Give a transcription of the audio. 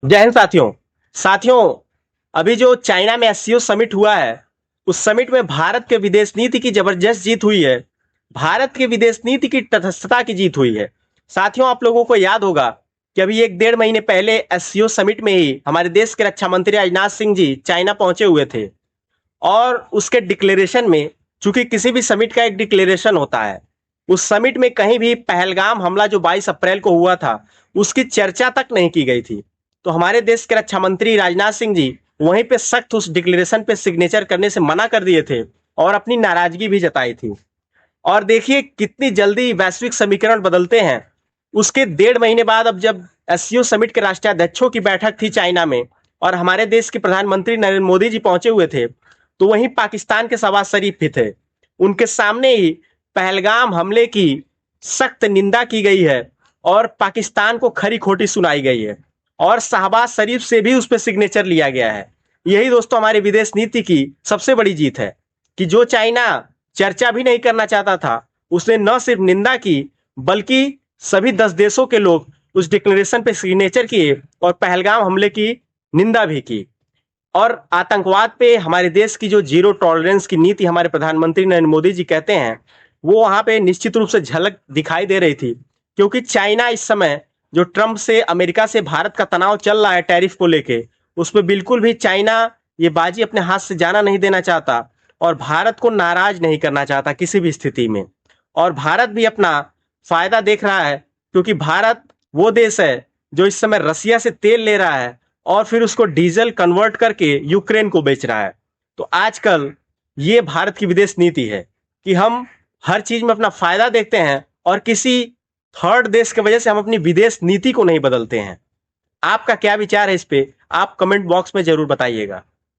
जय हिंद साथियों। साथियों, अभी जो चाइना में एससीओ समिट हुआ है, उस समिट में भारत के विदेश नीति की जबरदस्त जीत हुई है। भारत की विदेश नीति की तटस्थता की जीत हुई है। साथियों, आप लोगों को याद होगा कि अभी एक डेढ़ महीने पहले एससीओ समिट में ही हमारे देश के रक्षा मंत्री राजनाथ सिंह जी चाइना पहुंचे हुए थे। और उसके डिक्लेरेशन में, चूंकि किसी भी समिट का एक डिक्लेरेशन होता है, उस समिट में कहीं भी पहलगाम हमला जो 22 अप्रैल को हुआ था उसकी चर्चा तक नहीं की गई थी। तो हमारे देश के रक्षा मंत्री राजनाथ सिंह जी वहीं पे सख्त उस डिक्लेरेशन पे सिग्नेचर करने से मना कर दिए थे और अपनी नाराजगी भी जताई थी। और देखिए कितनी जल्दी वैश्विक समीकरण बदलते हैं। उसके डेढ़ महीने बाद अब जब एससीओ समिट के राष्ट्राध्यक्षों की बैठक थी चाइना में और हमारे देश के प्रधानमंत्री नरेंद्र मोदी जी पहुंचे हुए थे, तो वहीं पाकिस्तान के शहबाज शरीफ भी थे। उनके सामने ही पहलगाम हमले की सख्त निंदा की गई है और पाकिस्तान को खरी खोटी सुनाई गई है और शहबाज शरीफ से भी उस पर सिग्नेचर लिया गया है। यही दोस्तों हमारी विदेश नीति की सबसे बड़ी जीत है कि जो चाइना चर्चा भी नहीं करना चाहता था, उसने न सिर्फ निंदा की बल्कि सभी 10 देशों के लोग उस डिक्लेरेशन पे सिग्नेचर किए और पहलगाम हमले की निंदा भी की। और आतंकवाद पे हमारे देश की जो जीरो टॉलरेंस की नीति हमारे प्रधानमंत्री नरेंद्र मोदी जी कहते हैं, वो वहां पे निश्चित रूप से झलक दिखाई दे रही थी। क्योंकि चाइना इस समय जो ट्रंप से, अमेरिका से भारत का तनाव चल रहा है टैरिफ को लेके, उसमें बिल्कुल भी चाइना ये बाजी अपने हाथ से जाना नहीं देना चाहता और भारत को नाराज नहीं करना चाहता किसी भी स्थिति में। और भारत भी अपना फायदा देख रहा है, क्योंकि भारत वो देश है जो इस समय रसिया से तेल ले रहा है और फिर उसको डीजल कन्वर्ट करके यूक्रेन को बेच रहा है। तो आजकल ये भारत की विदेश नीति है कि हम हर चीज में अपना फायदा देखते हैं और किसी थर्ड देश की वजह से हम अपनी विदेश नीति को नहीं बदलते हैं। आपका क्या विचार है इस पे? आप कमेंट बॉक्स में जरूर बताइएगा।